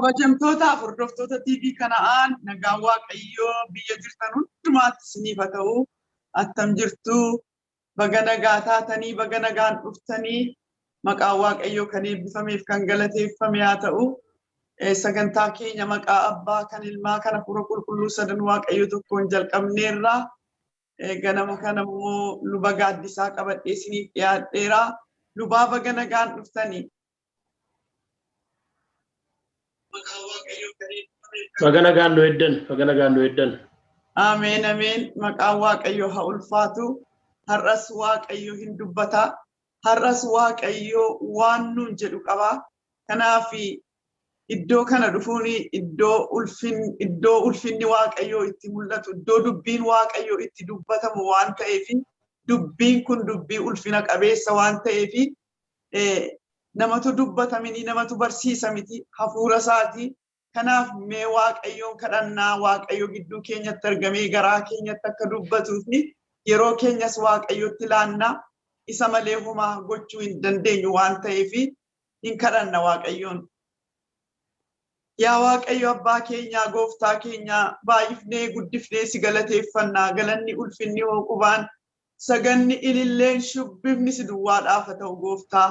Kabajamtoota hordoftoota TV kanaan nagaan Waaqayyoo biyya jirtan hundumaatti isiniif haa ta'u. Attam jirtu baga nagaa taatanii baga nagaan dhuftanii maqaan Waaqayyoo kan eebbifameef kan galateeffame haa ta'u. Sagantaa keenya maqaa Abbaa kan Ilmaa kan Hafuura Qulqulluu sadan Waaqayyoo tokkoon jalqabneerra. Ganama kana immoo luba gaaddisaa qabadhee isiniif dhiyaadheera. Lubaa baga nagaan dhuftanii. Bagana gandu eddan. Ameen ameen maqaan Waaqayyoo haa ulfaatu. Har'as Waaqayyoo hin dubbata. Har'as Waaqayyoo waan nuun jedhu qaba. Kanaaf iddoo kana dhufuun iddoo ulfinni Waaqayyoo itti mul'atu, iddoo dubbiin Waaqayyoo itti dubbatamu waan ta'eef dubbiin kun dubbii ulfina qabeessa waan ta'eef namatu dubbatamini namatu barsiisa miti hafuura isaati. Kanaaf mee Waaqayyoon kadhannaa Waaqayyo gidduu keenyatti argamee garaa keenyatti akka dubbatuuf yeroo keenyas Waaqayyotti laannaa isa malee homaa gochuu hin dandeenyu waan ta'eef hin kadhanna Waaqayyoon. Yaa Waaqayyo abbaa keenyaa gooftaa keenyaa baay'ifnee guddifnee si galateeffannaa. Galanni ulfinni hooqubaan saganni ililleen shubbifni si duwwaadhaaf haa ta'u gooftaa.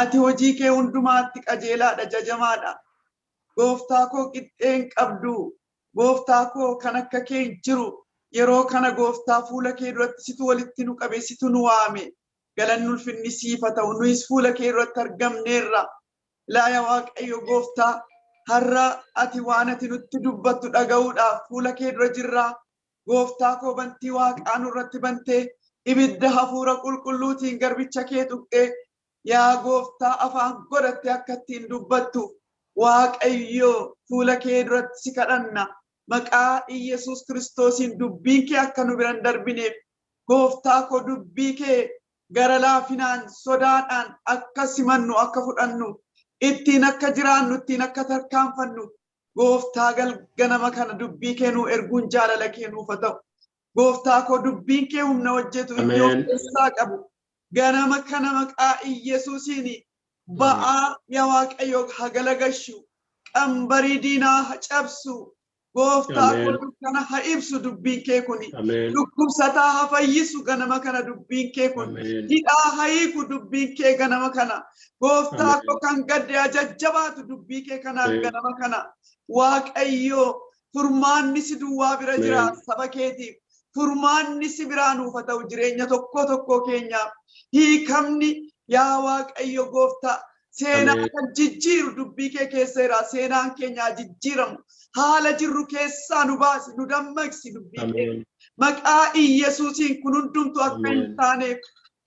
Ati hojii kee hundumaatti qajeelaadha, jajamaadha. Gooftaa koo qixxeen qabdu, gooftaa koo kan akka kee jiru yeroo kana gooftaa fuula kee duratti situ walitti nu qabe, situ nu waame. Galanni ulfinni siif haa ta'u. Nuyis fuula kee duratti argamneerra. Yaa Waaqayyo gooftaa har'a ati waan ati nutti dubbattu dhaga'uudhaaf fuula kee dura jirra. Gooftaa koo bantii Waaqaa nurratti bantee ibidda hafuura qulqulluutiin garbicha kee tuqxee yaa gooftaa afaan godhatte akka ittiin dubbattu Waaqayyo fuula kee duratti si kadhanna. Maqaa Iyesuus Kiristoosiin dubbiin kee akka nu biran darbineef gooftaa koo dubbii kee gara laafinaan sodaadhaan akka simannu akka fudhannu ittiin akka jiraannu ittiin akka tarkaanfannu gooftaa ganama kana dubbii kee nu erguun jaalala kee nuuf haa ta'u. Gooftaa koo dubbiin kee humna hojjetu iddoo keessaa qabu. Ganama kana maqaa Iyesuusiin ba'aa yaa Waaqayyo haa galagashu. Qambarii diinaa haa cabsu. Gooftaa koo kana haa ibsu dubbiin kee kuni. Dhukkubsataa haa fayyisu ganama kana dubbiin kee kun. Hidhaa haa hiiku dubbiin kee ganama kana. Gooftaa koo kan gadde haa jajjabaatu dubbii kee kanaan ganama kana. Waaqayyo furmaanni si duwwaa bira jira saba keetiif. Furmaanni si biraa nuuf haa ta'u jireenya tokko keenyaaf. Hiikamni yaa Waaqayyo gooftaa seenaa kan jijjiiru dubbii kee keessa jira. Seenaan keenya jijjiiramu. Haala jirru keessaa nu baasi, nu dammaqsi dubbii kee. Maqaa Iyesuusiin kun hundumtu akka hin taaneef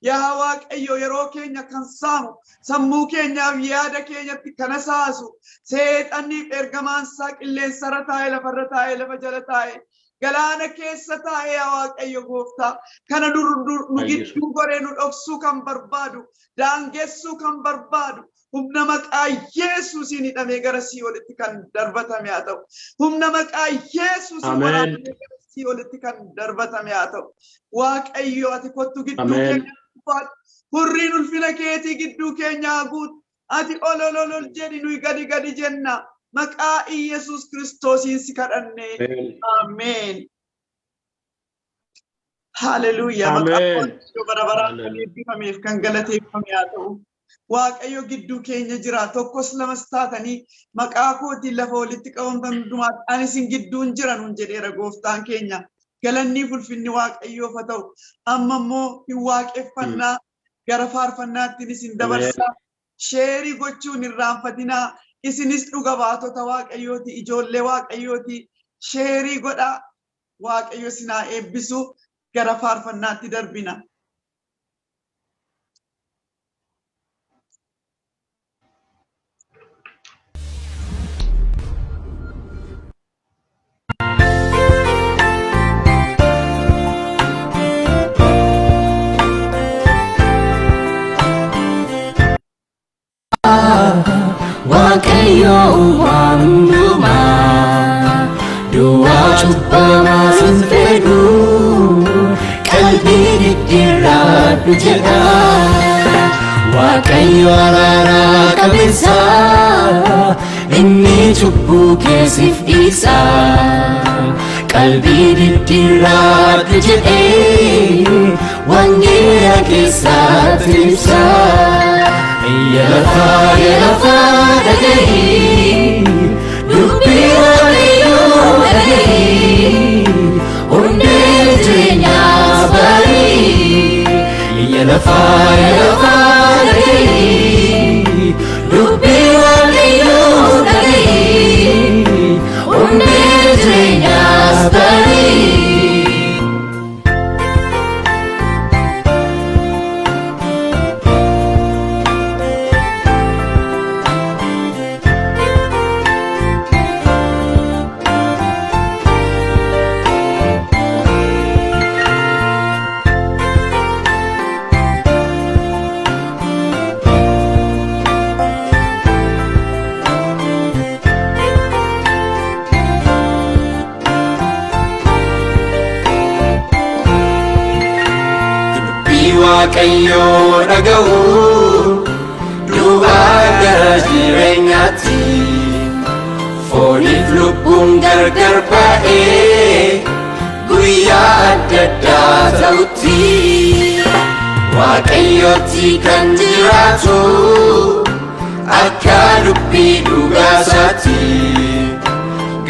yaa Waaqayyo yeroo keenya kan saamu sammuu keenyaaf yaada keenyatti kana saasu seexanniif ergamaan isaa qilleensarra taa'e lafarra taa'e lafa jala taa'e galaana keessa taa'e yaa Waaqayyo gooftaa kana nu gidduu goree nu dhoksuu kan barbaadu daangessuu kan barbaadu humna maqaa Yesuusiin hidhamee gara Si'oolitti kan darbatame haa ta'u. Humna maqaa Yesuusiin waraabamee gara Si'oolitti kan darbatame haa ta'u. Waaqayyo ati kottu gidduu keenya hurriin ulfina keetii gidduu keenyaa guutu. Ati ol jedhi nuyi gadi jenna. Maqaa Iyesuus Kiristoosiin si kadhanne. Ameen. Haleluuyaa. Maqaa Waaqayyo bara baraan kan eebbifameef kan galateeffame haa ta'u. Waaqayyo gidduu keenya jira. Tokkos lamas taatanii maqaa kootiin lafa walitti qabamtan hundumaatti ani isin gidduun jira nuun jedheera gooftaan keenya. Galanni ulfinni Waaqayyoof haa ta'u. Amma immoo hin waaqeffannaa gara faarfannaatti isin dabarsaa. Sheerii gochuun irraanfatinaa. Isinis dhuga baatota Waaqayyooti, ijoollee Waaqayyooti. Sheerii godhaa. Waaqayyo sinaa eebbisu gara faarfannaatti darbina. Waaqayyo waamuma du'a cubbama sinfedu qalbii diddiirradhu jedha Waaqayyo araara qabeessa inni cubbuu keessiif dhiisa qalbii diddiirraadhu jedhee wangeela keessatti ibsa yaa lafaa dhaga'i dubbii Waaqayyoo dhaga'i hundee jireenyaas barii yaa lafaa dhaga'i dubbii Waaqayyoo dhaga'i hundee jireenyaas barii. Waaqayyo dhaga'u du'aa gara jireenyaatti fooniif lubbuun gargar ba'ee guyyaa adda addaa ta'utti Waaqayyotti kan jiraatu akka dubbii dhugaasaatti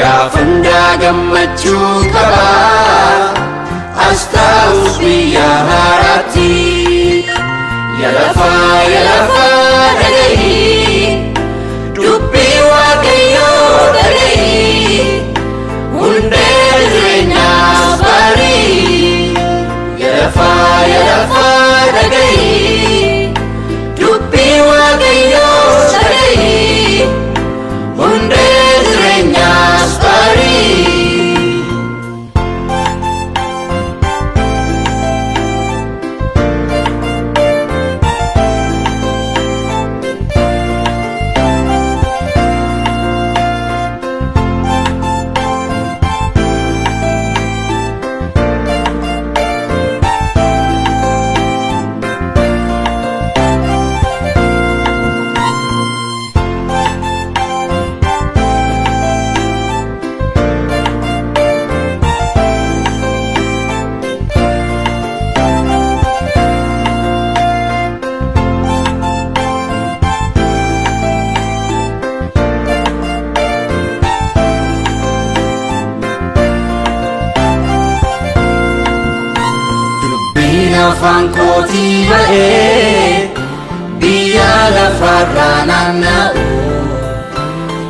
gaafa hundaa gammachuu qaba Astaus biyya haaraatti yaa lafaa dhaga'i dubbii Waaqayyoo dhaga'i hundee jireenyaas barii yaa lafaa dhaga'i dubbii Waaqayyoo dhaga'i hundee jireenyaas barii. Afaan kootii ba'ee biyya lafarraa naanna'u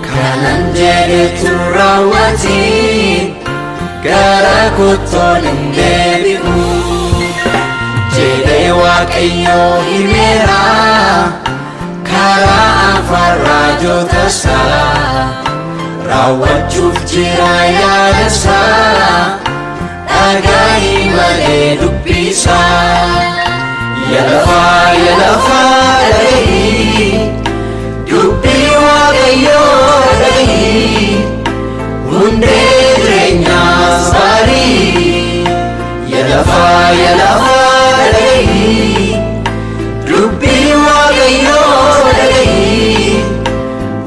kanan jedhetu raawwatiin gara kottoon hin deebi'u jedhee Waaqayyo himeera karaa afaan raajootasaa raawwachuuf jira yaadasaa dhaga'i malee dubbisaa yaa lafaa dhaga'i dubbii Waaqayyoo dhaga'i hundee jireenyaas barii yaa lafaa dhaga'i dubbii Waaqayyoo dhaga'i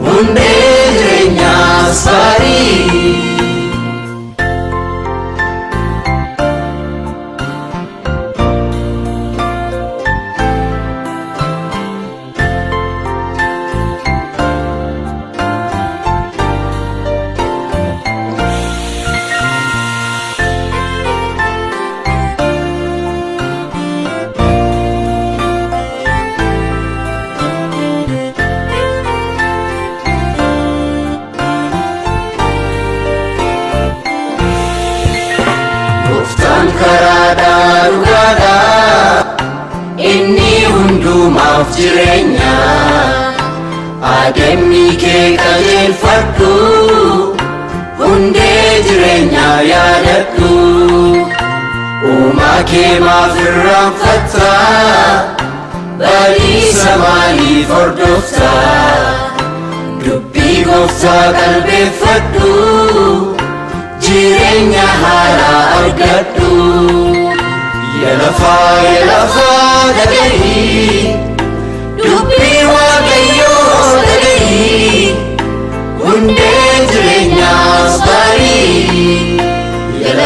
hundee jireenyaas barii. Karaadhaa dhugaadhaa inni hundumaaf jireenya adeemni kee qajeelfadhu hundee jireenyaa yaadadhu uumaa kee maaf irraanfatta badiisa maaliif hordofta dubbii Gooftaa qalbeeffadhu jireenya haaraa argadhu yaa lafaa dhaga'i dubbii waaqayyoo dhaga'i hundee jireenyaas barii yaa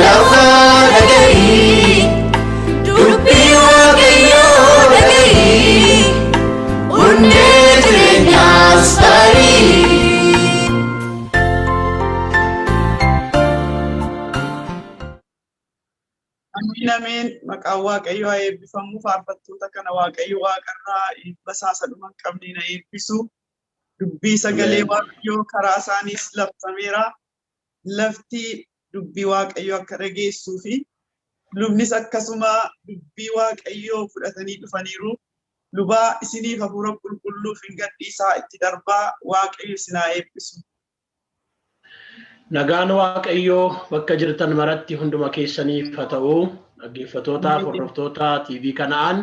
lafaa dhaga'i dubbii waaqayyoo dhaga'i hundee jireenyaas barii. Amin. Maqaan Waaqayyoo haa eebbifamu. Faarfattoota kana Waaqayyo Waaqarraa basaasa dhuma hin qabne na eebbisu. Dubbii sagalee Waaqayyoo karaa isaaniis labsameera. Lafti dubbii Waaqayyoo akka dhageessuu fi lubnis akkasuma dubbii Waaqayyoo fudhatanii dhufaniiru. Lubaa isiniif hafuura qulqulluuf hin gadhiisaa itti darbaa. Waaqayyo isin haa eebbisu. Nagaan Waaqayyoo bakka jirtan maratti hunduma keessaniif haa ta'u. Dhaggeeffattootaaf hordoftoota TV kanaan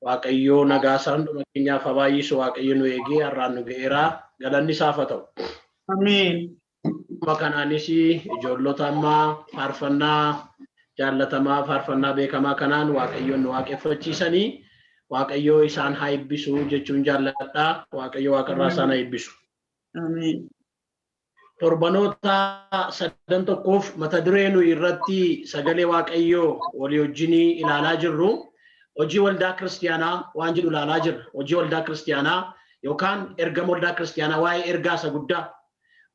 Waaqayyoo nagaa isaa hunduma keenyaaf haa baay'isu. Waaqayyo nu eegee har'aan nu ga'eera. Galanni isaaf haa ta'u. Amiin. Kanaanis ijoollota ammaa faarfannaa jaallatamaa faarfannaa beekamaa kanaan Waaqayyoon nu waaqeffachiisanii Waaqayyoo isaan haa eebbisu jechuun jaalladha. Waaqayyo Waaqarraa isaan haa eebbisu. Amiin. Torbanoota sadan tokkoof mata duree nu irratti sagalee Waaqayyoo walii wajjin ilaalaa jirru hojii waldaa kiristaanaa waan jedhu ilaalaa jirra. Hojii waldaa kiristaanaa yookaan ergama waldaa kiristaanaa waa'ee ergaa isa guddaa.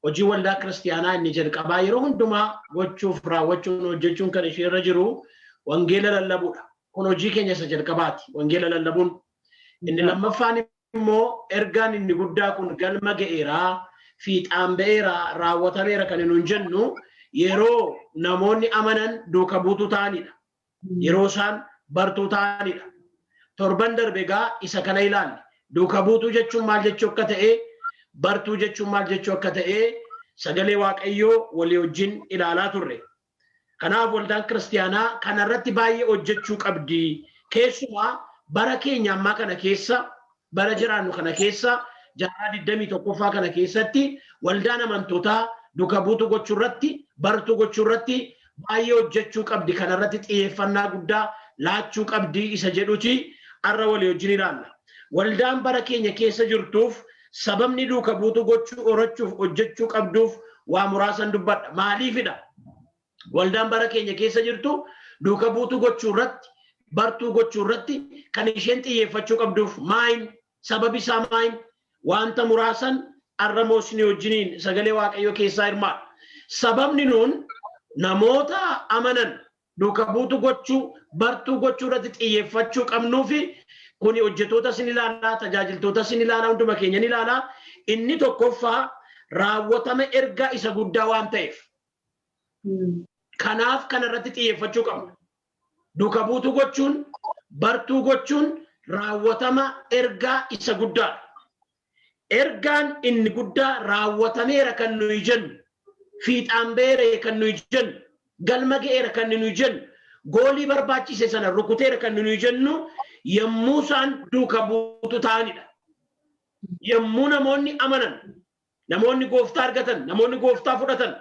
Hojii waldaa kiristaanaa inni jalqabaa yeroo hundumaa gochuuf raawwachuun hojjechuun kan ishee irra jiru wangeela lallabuudha. Kun hojii keenya isa jalqabaati. Wangeela lallabuun. Inni lammaffaan immoo ergaan inni guddaa kun galma ga'eeraa. Fiixaan ba'eera raawwatameera kan nuun jennu yeroo namoonni amanan duuka buutuu ta'anidha. Yeroo isaan bartuu ta'anidha. Torban darbe egaa isa kana ilaalle. Duuka buutuu jechuun maal jechuu akka ta'e, bartuu jechuun maal jechuu akka ta'e sagalee Waaqayyoo walii wajjin ilaalaa turre. Kanaaf waldaan kiristaanaa kanarratti baay'ee hojjechuu qabdi. Keessumaa bara keenya ammaa kana keessa, bara jiraannu kana keessa jaarraa 21ffaa kana keessatti waldaan amantootaa duuka buutuu gochuu irratti bartuu gochuu irratti baay'ee hojjechuu qabdi. Kanarratti xiyyeeffannaa guddaa laachuu qabdi isa jedhuti har'a walii wajjin ilaalla. Waldaan bara keenya keessa jirtuuf sababni duuka buutuu gochuu horachuuf hojjechuu qabduuf waa muraasan dubbadha. Maaliifidha? Waldaan bara keenya keessa jirtu duuka buutuu gochuu irratti bartuu gochuu irratti kan isheen xiyyeeffachuu qabduuf maayin sababi isaa maayin wanta muraasan arramoosni wajjiniin sagalee Waaqayyoo keessaa hirmaadha. Sababni nuun namoota amanan duuka buutuu gochuu bartuu gochuu irratti xiyyeeffachuu qabnuu fi kuni hojjettoota sin ilaalaa tajaajiltoota sin ilaalaa hunduma keenya ni ilaalaa. Inni tokkoffaa raawwatama ergaa isa guddaa waan ta'eef. Kanaaf kanarratti xiyyeeffachuu qabna. Duuka buutuu gochuun bartuu gochuun raawwatama ergaa isa guddaadha. Ergaan inni guddaa raawwatameera kan nuyi jennu, fiixaan ba'eera kan nuyi jennu, galma ga'eera kan nuyi jennu, goolii barbaachise sana rukuteera kan nuyi jennu yommuu isaan duuka buutuu ta'anidha. Yommuu namoonni amanan, namoonni gooftaa argatan, namoonni gooftaa fudhatan,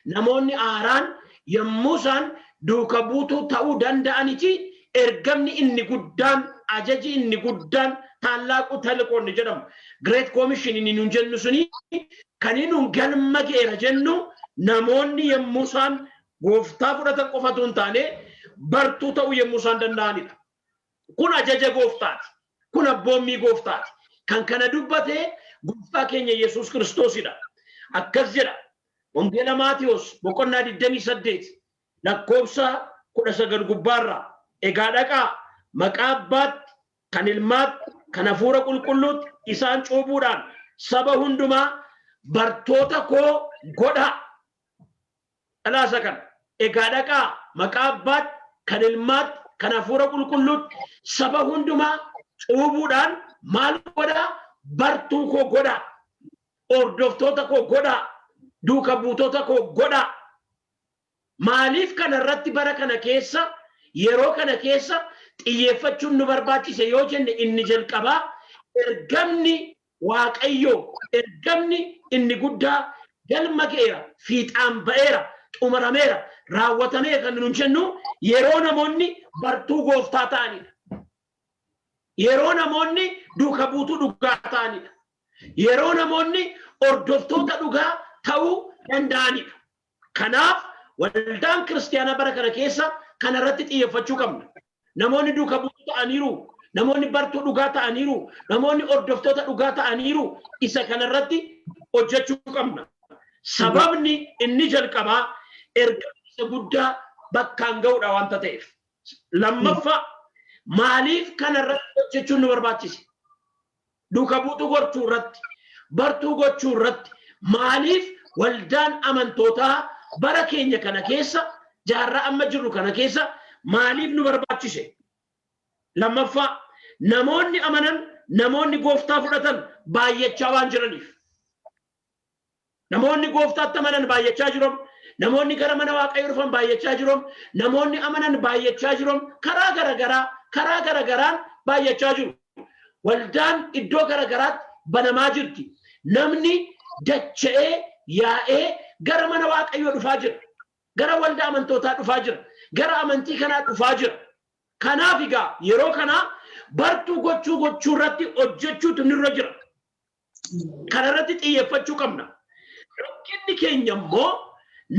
namoonni aaraan yommuu isaan duuka buutuu ta'uu danda'anitti ergamni inni guddaan ajaji inni guddaan tallaaqu talqoonni jedhamu Great Commission inni nun jennu suni kan inni galma ga'eera jennu namoonni yommuu isaan gooftaa fudhatan qofatu hin taane bartuu ta'uu yommuu isaan danda'anidha. Kun ajaja gooftaati. Kun abboommii gooftaati. Kan kana dubbate gooftaa keenya Yesuus Kiristoosidha. Akkas jedha. Wangeela Maatiyos boqonnaa 28 lakkoofsa 19 gubbaarraa egaa dhaqaa maqaa Abbaatti kan Ilmaatti kan Hafuura Qulqulluutti isaan cuubuudhaan saba hundumaa bartoota koo godhaa. Alaasa kan egaa dhaqaa maqaa Abbaatti kan Ilmaatti kan Hafuura Qulqulluutti saba hundumaa cuubuudhaan maal godhaa? Bartuu koo godhaa. Hordoftoota koo godhaa. Duuka buutota koo godhaa. Maaliif kanarratti bara kana keessa yeroo kana keessa xiyyeeffachuun nu barbaachise yoo jenne inni jalqabaa ergamni Waaqayyoo ergamni inni guddaa galma ga'eera fiixaan ba'eera xumurameera raawwatameera kan nu jennu yeroo namoonni bartuu gooftaa ta'anidha. yeroo namoonni duuka buutuu dhugaa ta'anidha. Yeroo namoonni hordoftoota dhugaa ta'uu danda'anidha. Kanaaf waldaan kiristaanaa bara kana keessa kanarratti xiyyeeffachuu qabna. Namoonni duuka buutuu ta'aniiru, namoonni bartuu dhugaa ta'aniiru, namoonni hordoftoota dhugaa ta'aniiru, isa kanarratti hojjechuu qabna. Sababni inni jalqabaa ergamsa guddaa bakkaan ga'uudha wanta ta'eef. Lammaffaa maaliif kanarratti hojjechuun nu barbaachise? Duuka buutuu gochuu irratti, bartuu gochuu irratti maaliif waldaan amantootaa bara keenya kana keessa, jaarraa amma jirru kana keessa maaliif nu barbaachise? Lammaffaa namoonni amanan, namoonni gooftaa fudhatan baay'achaa waan jiraniif. Namoonni gooftaatti amanan baay'achaa jiru. Namoonni gara mana waaqayyoo dhufan baay'achaa jiru. Namoonni amanan baay'achaa jiru. Karaa garagaraan baay'achaa jiru. Waldaan iddoo garagaraatti banamaa jirti. Namni dacha'ee yaa'ee gara mana waaqayyoo dhufaa jira. Gara waldaa amantootaa dhufaa jira. Gara amantii kanaa dhufaa jira. Kanaaf egaa yeroo kanaa bartuu gochuu irratti hojjechuutu nurra jira. Kanarratti xiyyeeffachuu qabna. Rakkinni keenya immoo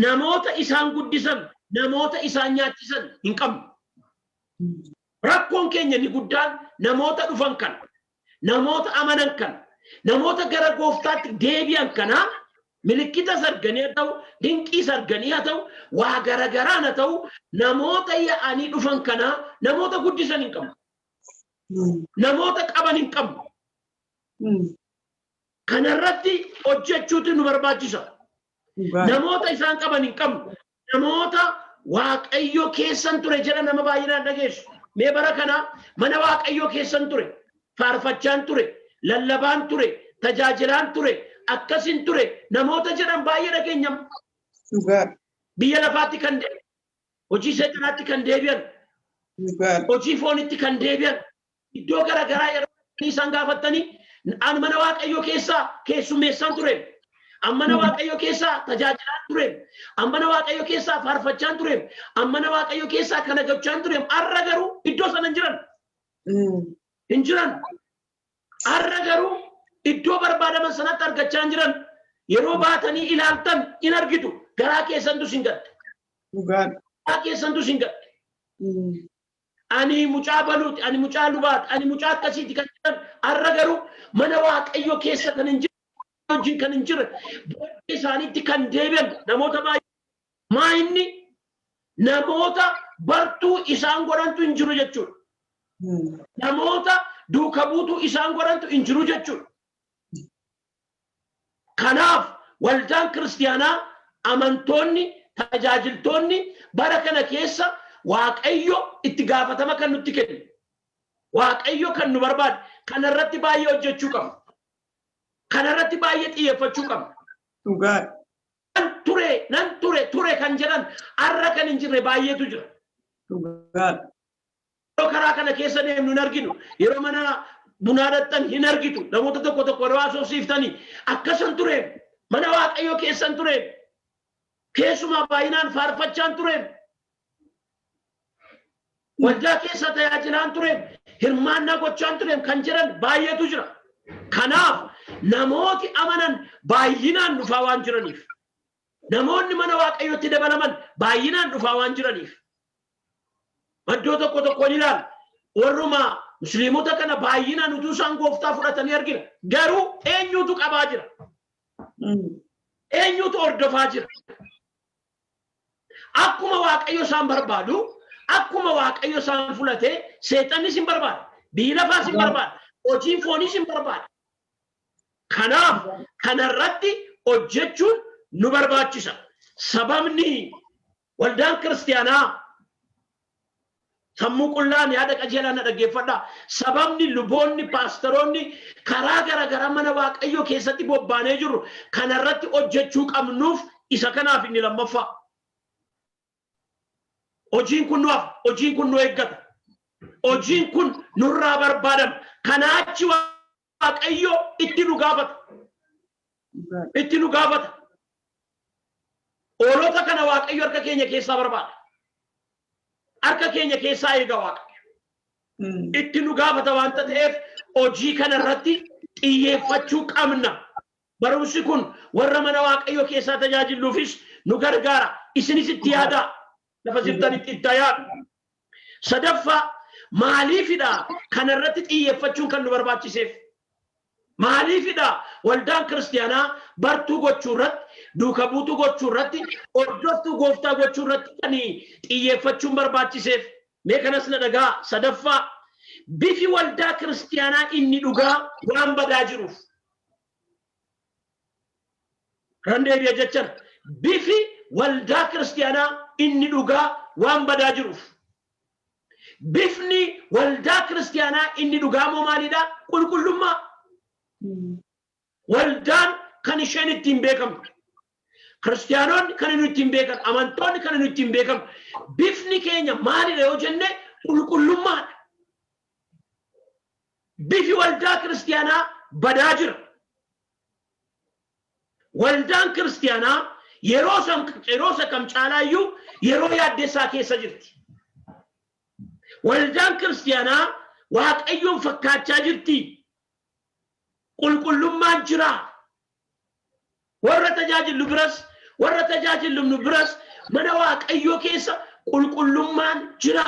namoota isaan guddisan, namoota isaan nyaachisan hin qabnu. Rakkoon keenya ni guddaan namoota dhufan kan, namoota amanan kan, namoota gara gooftaatti deebi'an kanaa milikkita sarganii haa ta'u, dinqii sarganii haa ta'u, waa garagaraan haa ta'u, namoota yaa'anii dhufan kanaa namoota guddisan hin qabnu. Namoota qaban hin qabnu. Kanarratti hojjechuutu nu barbaachisa. Namoota isaan qaban hin qabnu. Namoota waaqayyoo keessan ture jedha nama baay'inaan dhageessu. Mee bara kana mana waaqayyoo keessan ture, faarfachaan ture, lallabaan ture, tajaajilaan ture, akkasin ture, namoota jedhan baay'ee dhageenyam. Biyya lafaatti kan deebi'an, hojii seexanaatti kan deebi'an, hojii foonitti kan deebi'an, iddoo garagaraa yeroo isaan gaafatanii an mana waaqayyoo keessaa keessummeessaan ture, an mana waaqayyoo keessaa tajaajilaan ture, an mana waaqayyoo keessaa faarfachaan ture, an mana waaqayyoo keessaa kana gochaan ture. Har'a garuu iddoo sana hin jiran. Hin jiran. Har'a garuu iddoo barbaadaman sanatti argachaa hin jiran. Yeroo baatanii ilaaltan in argitu. Garaa keessantu sin gatte. Garaa keessantu sin gatte. Ani mucaa baluuti, ani mucaa lubaati, ani mucaa akkasiiti kan jedhan. Har'a garuu mana waaqayyoo keessa kan hin jirre, wajjin kan hin jirre, booddee isaaniitti kan deebi'an namoota baay'ee. Maa inni namoota bartuu isaan godhantu hin jiru jechuudha. Namoota duuka buutuu isaan godhantu hin jiru jechuudha. Kanaaf waldaan kiristaanaa, amantoonni, tajaajiltoonni bara kana keessa waaqayyo itti gaafatama kan nutti kennu. Waaqayyo kan nu barbaadu. Kanarratti baay'ee hojjechuu qabna. Kanarratti baay'ee xiyyeeffachuu qabna. Nan ture kan jedhan har'a kan hin jirre baay'eetu jira. Yeroo karaa kana keessa deemnu hin arginu. Yeroo mana bunaa dhaqxan hin argitu. Namoota tokko yeroo haasofsiiftanii akkasan ture. Mana waaqayyoo keessan ture. Keessumaa baay'inaan faarfachaan ture. Waldaa keessa tajaajilaan ture. Hirmaannaa gochaan ture kan jedhan baay'eetu jira. Kanaaf namooti amanan baay'inaan dhufaa waan jiraniif. Namoonni mana waaqayyootti dabalaman baay'inaan dhufaa waan jiraniif. Iddoo tokko ni ilaala. Warruma musliimota kana baay'inaan utuu isaan gooftaa fudhatanii argina. Garuu eenyutu qabaa jira? Eenyutu hordofaa jira? Akkuma waaqayyo isaan barbaadu, akkuma waaqayyo isaan fulatee seexannis hin barbaada. Biyyi lafaas hin barbaada. Hojiin fooniis hin barbaada. Kanaaf kanarratti hojjechuun nu barbaachisa. Sababni waldaan kiristaanaa sammuu qullaan yaada qajeelaa na dhaggeeffadha. Sababni luboonni, paasteroonni karaa garagaraa mana waaqayyoo keessatti bobbaanee jiru kanarratti hojjechuu qabnuuf isa kanaaf inni lammaffaa. Hojiin kun nuuf, hojiin kun nu eeggata. Hojiin kun nurraa barbaadama. Kanaachi waaqayyoo itti nu gaafata. Itti nu gaafata. Oolota kana waaqayyo harka keenya keessaa barbaada. Harka keenya keessaa eega waaqayyo. itti nu gaafata waanta ta'eef hojii kanarratti xiyyeeffachuu qabna. Barumsi kun warra mana Waaqayyoo keessaa tajaajiluufis nu gargaara. Isinis itti yaadaa. Lafa jirtanitti itti yaadu. Sadaffaa maaliifidha kanarratti xiyyeeffachuun kan nu barbaachiseef? Maaliifidha waldaan kiristaanaa bartuu gochuu irratti, duuka buutuu gochuu irratti, hordoftuu gooftaa gochuu irratti kan xiyyeeffachuun barbaachiseef? Mee kanas na dhagaa. Sadaffaa bifi waldaa kiristaanaa inni dhugaa waan badaa jiruuf. Randeebiya jechan bifi waldaa kiristaanaa inni dhugaa waan badaa jiruuf. Bifni waldaa kiristaanaa inni dhugaa moo maalidha? Qulqullummaa. Waldaan kan isheen ittiin beekamtu. Kiristaanonni kan inni ittiin beekan, amantoonni kan inni ittiin beekamu. Bifni keenya maalidha yoo jenne qulqullummaadha. Bifi waldaa kiristaanaa badaa jira. Waldaan kiristaanaa yeroo kam caalaayyuu yeroo yaaddessaa keessa jirti. Waldaan kiristaanaa Waaqayyoon fakkaachaa jirti. Qulqullummaan jira. Warra tajaajilu biras, warra tajaajilu biras mana Waaqayyoo keessa qulqullummaan jira.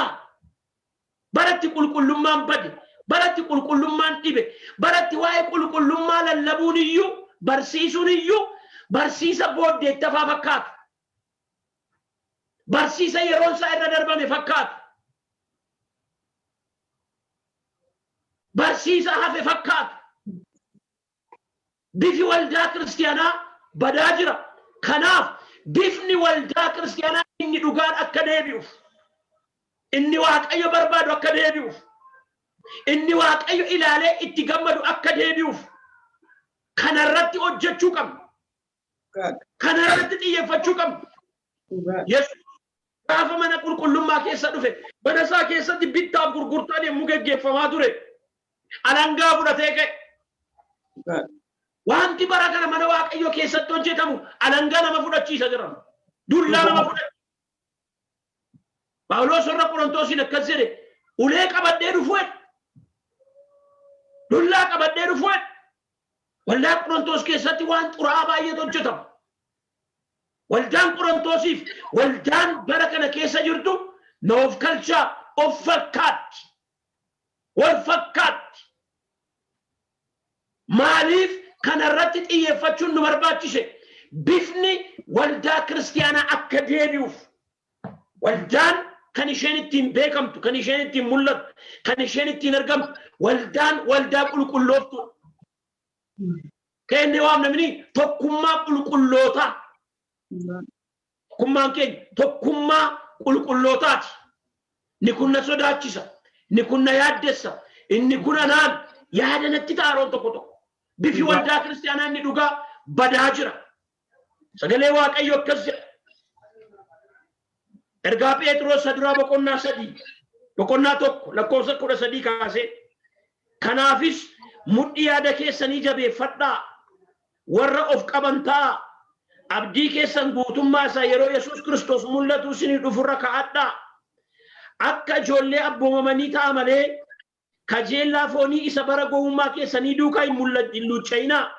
Baratti qulqullummaan bade, baratti qulqullummaan dhibe, baratti waa'ee qulqullummaa lallabuun iyyuu barsiisuun iyyuu barsiisa booddeettafaa fakkaata. Barsiisa yeroon isaa irra darbame fakkaata. Barsiisa hafe fakkaata. Bifi waldaa kiristaanaa badaa jira. Kanaaf bifni waldaa kiristaanaa inni dhugaan akka deebi'uuf, inni Waaqayyo barbaadu akka deebi'uuf, inni Waaqayyo ilaalee itti gammadu akka deebi'uuf kanarratti hojjechuu qabna. Kanarratti xiyyeeffachuu qabna. Yesuus gaafa mana qulqullummaa keessa dhufe, mana isaa keessatti bittaaf gurgurtaan yommuu geggeeffamaa ture, alangaa fudhatee ka'e. Wanti bara kana mana Waaqayyoo keessatti hojjetamu alangaa nama fudhachiisa jira. Dullaa nama fudhachiisa. Phaawulos warra Qorontosiin akkas jedhe, ulee qabadhee dhufuun, dullaa qabadhee dhufuun. Waldaa Qorontos keessatti waan xuraa'aa baay'eetu hojjetama. Waldaan Qorontosiif waldaan bara kana keessa jirtu na of kalchaa, of fakkaatti, wal fakkaatti. Maaliif kanarratti xiyyeeffachuun nu barbaachise? Bifni waldaa kiristaanaa akka deebi'uuf. Waldaan kan isheen ittiin beekamtu, kan isheen ittiin mul'atu, kan isheen ittiin argamtu, waldaan waldaa qulqullooftu. Kenne waamna mini tokkummaa qulqullootaa. Tokkummaan keenya tokkummaa qulqullootaati. Ni kun na sodaachisa, ni kun na yaaddessa, inni kun anaan yaada natti taa'aroon tokko tokko. Bifi waldaa kiristaanaa inni dhugaa badaa jira. Sagalee Waaqayyoo akkas jedha. Ergaa Phexros duraa boqonnaa 3, boqonnaa 1 lakkoofsa 13 kaasee. Kanaafis mudhii yaada keessanii jabeeffadhaa, warra of qaban ta'a, abdii keessan guutummaa isaa yeroo Yesuus Kiristoos mul'atu isinii dhufurra kaa'adhaa. Akka ijoollee abboomamanii ta'a malee kajeellaa foonii isa bara gowwummaa keessanii duukaa hin luucca'inaa.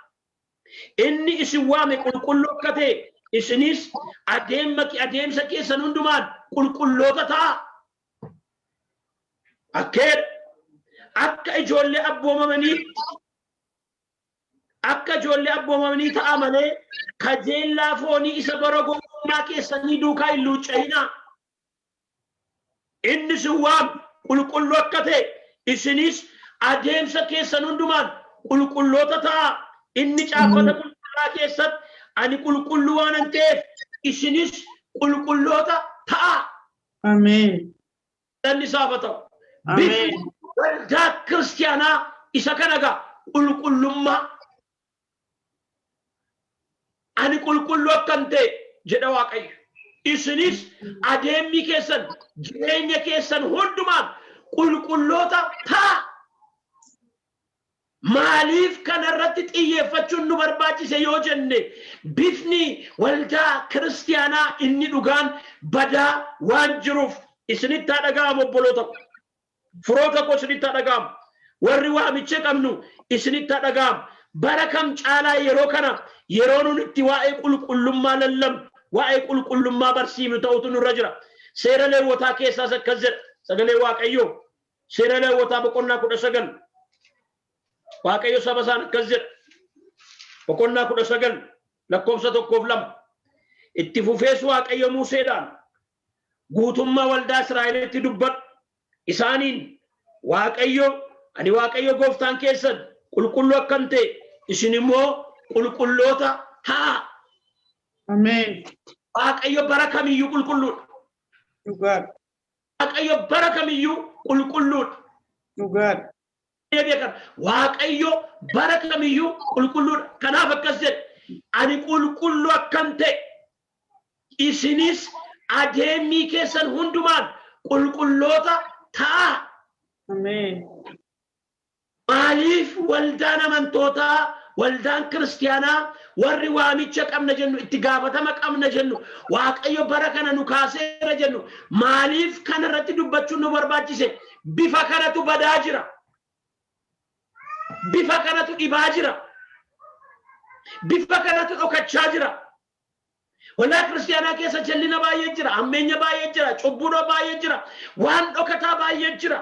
Inni isin waame qulqulluu akka ta'e isinis adeemsa keessan hundumaan qulqulloota ta'a. Akka ijoollee abboomamanii ta'a malee kajeellaa foonii isa bara gowwummaa keessanii duukaa hin luucca'inaa. Inni isin waame qulqulluu akka ta'e isinis adeemsa keessan hundumaan qulqulloota ta'a. Inni caafata qulqullaa keessatti ani qulqulluu waan ta'eef isinis qulqulloota ta'a. Ameen. Danni saafa ta'u. Bifi waldaa kiristaanaa isa kana gaa qulqullummaa. Ani qulqulluu akkan ta'e jedha Waaqayyo. Isinis adeemsi keessan jireenya keessan hundumaan qulqulloota ta'a. Maaliif kanarratti xiyyeeffachuun nu barbaachise yoo jenne bifni waldaa kiristaanaa inni dhugaan badaa waan jiruuf isinitti haa dhaga'amu obboloota. Firoota koo isinitti dhaga'am. Warri waamicha qabnu isinitti dhaga'am. Barakam caalaa yeroo kana yeroo nun itti waa'ee qulqullummaa lallabnu waa'ee qulqullummaa barsiifnu ta'utu nurra jira. Seera Lewwotaa keessaas akkas jedha sagalee Waaqayyoo. Seera Lewwotaa boqonnaa 19 Waaqayyo saba isaan akkas jedha. Boqonnaa 19 lakkoofsa 1-2 itti fufees Waaqayyo Museedhaan guutummaa waldaa Israa'elitti dubbadhu isaaniin Waaqayyo ani Waaqayyo gooftaan keessan qulqulluu akkan ta'e isin immoo qulqulloota ta'a. Ameen. Waaqayyo bara kamiyyuu qulqulluudha. Dhugaadha. Waaqayyo bara kamiyyuu qulqulluudha. Dhugaadha. Waaqayyo bara kamiyyuu qulqulluudha. Kanaaf akkas jedhe ani qulqulluu akkan ta'e isinis adeemii keessan hundumaan qulqulloota ta'a. Ameen. Maaliif waldaan amantootaa waldaan kiristiyaanaa warri waamicha qabna jennu itti gaafatama qabna jennu Waaqayyo bara kana nu kaaseera jennu maaliif kana irratti dubbachuun nu barbaachise? Bifa kanatu badaa jira. Bifa kanatu dhibaa jira. Bifa kanatu dhokachaa jira. Waldaa kiristiyaanaa keessa jallina baay'ee jira. Ammeenya baay'ee jira. Cubbuudha baay'ee jira. Waan dhokataa baay'ee jira.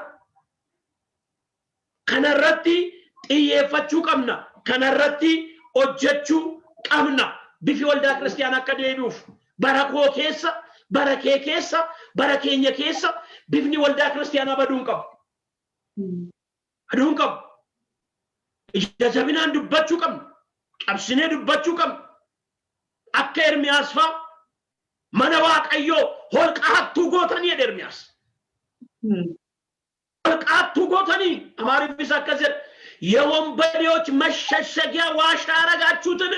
Kanarratti xiyyeeffachuu qabna. Kanarratti hojjechuu qabna. Bifi waldaa kiristiyaanaa akka deebi'uuf bara koo keessa, bara kee keessa, bara keenya keessa bifni waldaa kiristiyaanaa baduun qabu. Baduun qabu. Ija jabinaan dubbachuu qabna. Qabsinee dubbachuu qabna. Akka Ermiyaas fa'aa mana Waaqayyoo holqa hattuu gootanii jedhe Ermiyaas. holqa hattuu gootanii Amaariffis akkas jedha የወንበዴዎች መሸሸጊያ ዋሻ አረጋችሁትን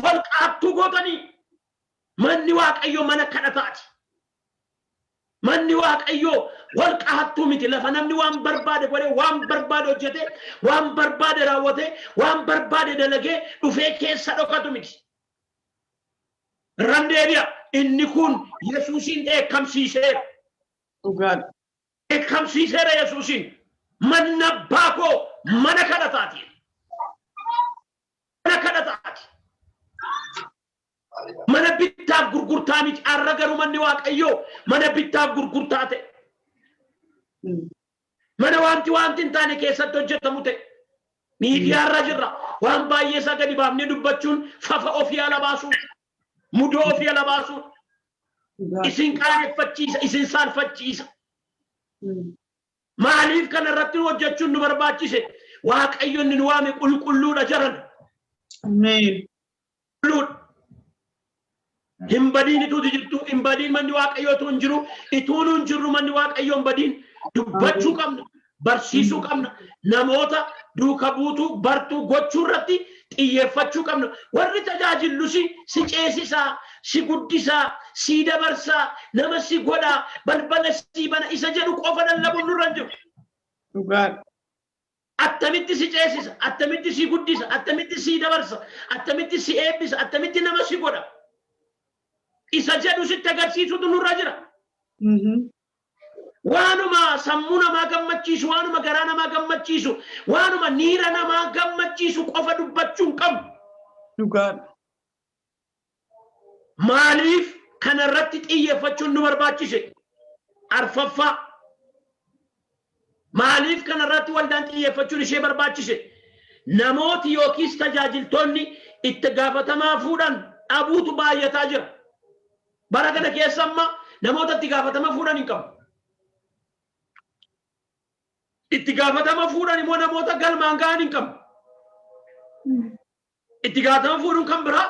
holqa hattuu gootanii manni Waaqayyoo mana kadhataati. Manni Waaqayyoo holqa hattuu miti lafa namni waan barbaade godhee waan barbaade hojjetee waan barbaade raawwatee waan barbaade dalagee dhufee keessa dhokatu miti. Randeebiya inni kun Yesuusin eekamsiiseera. Dhugaadha. Eekamsiiseera Yesuusin manna abbaa koo mana kadhataati. Mana kadhataati. Mana bittaaf gurgurtaa miti arra garuu manni Waaqayyoo mana bittaaf gurgurtaa ta'e. Mana wanti hin taane keessatti hojjetamu ta'e. Miidiyaarra jirra waan baay'ee isaa gadi baafnee dubbachuun fafa ofii ala baasuun mudoo ofii ala baasuun isin qaaneffachiisa isin saalfachiisa. Maaliif kana irratti hojjechuun nu barbaachise? Waaqayyo inni nu waame qulqulluudha jaran. Ameen. Qulqulluudha. Himbadiin ituuti jirtu himbadiin manni Waaqayyootu hin jiru ituunu hin jirru manni Waaqayyoo himbadiin dubbachuu qabna barsiisuu qabna namoota duuka buutuu bartuu gochuu irratti xiyyeeffachuu qabna. Warri tajaajilu si ceesisaa si guddisaa si dabarsaa nama si godhaa balbala si bana isa jedhu qofa lallabuun nurra hin jiru. Dhugaadha. Attamitti si ceesisa attamitti si guddisa attamitti si dabarsa attamitti si eebbisa attamitti nama si godha. Isa jedhu sitti agarsiisutu nurra jira. Waanuma sammuu namaa gammachiisu waanuma garaa namaa gammachiisu waanuma niira namaa gammachiisu qofa dubbachuun qabnu. Dhugaadha. Maaliif kana irratti xiyyeeffachuun nu barbaachise? Arfaffaa maaliif kana irratti waldaan xiyyeeffachuun ishee barbaachise? Namooti yookiis tajaajiltoonni itti gaafatamaa fuudhan dhabuutu baay'ataa jira. Bara kana keessa amma namoota itti gaafatama fuudhan hin qabu. Itti gaafatama fuudhan immoo namoota galmaan ga'an hin qabu. Itti gaafatama fuudhuun kan biraa,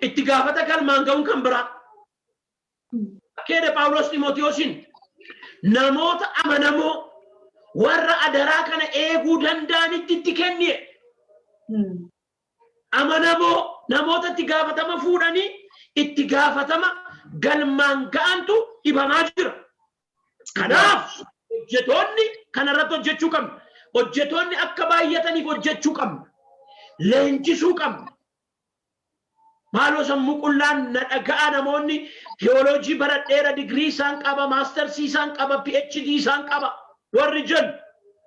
itti gaafata galmaan ga'uun kan biraa. Akkeedha Phaawulos Ximootiyoosin namoota amanamoo warra adaraa kana eeguu danda'anitti itti kennie. Amanamoo namoota itti gaafatama fuudhanii itti gaafatama galmaan ga'antu dhibamaa jira. Kanaaf hojjetoonni kanarratti hojjechuu qabna. Hojjetoonni akka baay'ataniif hojjechuu qabna. Leenjisuu qabna. Maaloo sammuu qullaan na dhaga'a namoonni theoloojii baradheera digrii isaan qaba, maastersii isaan qaba, PhD isaan qaba. Warri jennu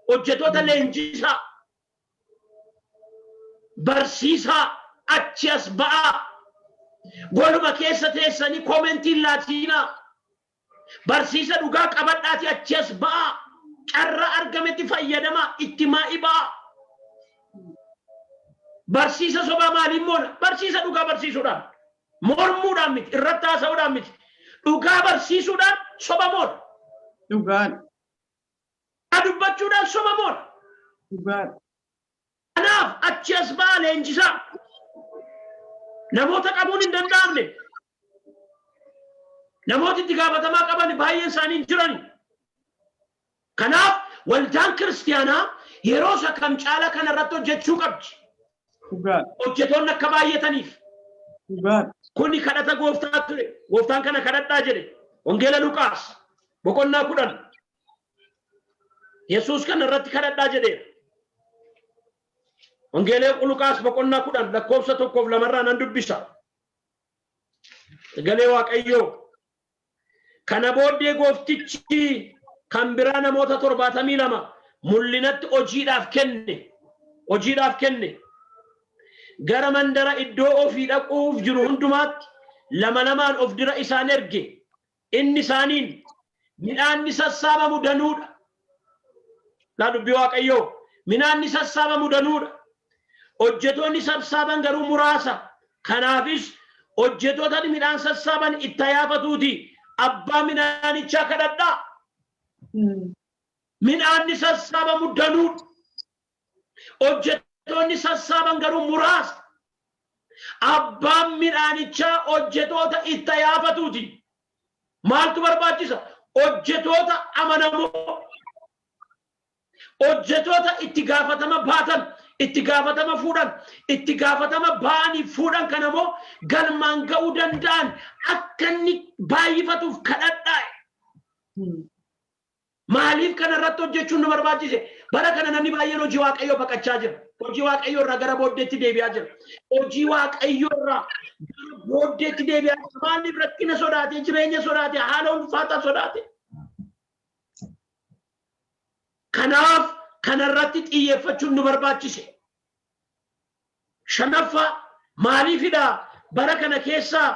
hojjettoota leenjisaa barsiisaa achi as ba'aa. Goluma keessa teessanii koomentiin laatiinaa. Barsiisa dhugaa qabadhaati achi as ba'aa. Carra argametti fayyadamaa itti maa'ibaa. Barsiisa sobaa maaliin moona? Barsiisa dhugaa barsiisuudhaan. Mormuudhaan miti, irratti haasa'uudhaan miti. Dhugaa barsiisuudhaan soba moona. Dhugaan. Dubbachuudhaan soba moona. Dhugaan. Kanaaf achi as ba'aa leenjisaa. Namoota qabuun hin danda'amne. Namooti itti gaafatamaa qaban baay'een isaanii hin jirani. Kanaaf waldaan kiristaanaa yeroo isa kam caala kana irratti hojjechuu qabdi. Hojjettoonni akka baay'ataniif. Kuni kadhata gooftaa ture. Gooftaan kana kadhadhaa jedhe. Wangeela Luqaas boqonnaa 10. Yesuus kana irratti kadhadhaa jedheera. Wangeela Luqaas boqonnaa 10 lakkoofsa 1-2 nan dubbisa. Galee Waaqayyoo. Kana booddee gooftichi kan biraa namoota 72 mul'inatti hojiidhaaf kenne. Gara mandara iddoo ofii dhaquuf jiru hundumaatti lama of dira isaan erge. Inni isaaniin midhaanni sassaabamu danuudha. Laa dubbii Waaqayyoo. Midhaanni sassaabamu danuudha. Hojjettoonni sassaaban garuu muraasa. Kanaafis hojjettoota midhaan sassaaban itti yaafatuuti. Abbaa midhaanichaa kadhadhaa. Midhaanni sassaabamu danuudha. Hojjettoonni sassaaban garuu muraasa. Abbaan midhaanichaa hojjettoota itti yaafatuuti. Maaltu barbaachisa? Hojjettoota amanamoo. Hojjettoota itti gaafatama baatan, itti gaafatama fuudhan, itti gaafatama ba'anii fuudhan kanamoo galmaan ga'uu danda'an akka inni baay'ifatuuf kadhadhaa. Maaliif kana irratti hojjechuun nu barbaachise? Bara kana namni baay'een hojii Waaqayyoo baqachaa jira. Hojii Waaqayyoo irraa gara booddeetti deebi'aa jira. Hojii Waaqayyoo irraa gara booddeetti deebi'aa jira. Maaliif rakkina sodaate, jireenya sodaate, haala ulfaataa sodaate? Kanaaf kana irratti xiyyeeffachuun nu barbaachise. Shanaffaa maaliifidha bara kana keessaa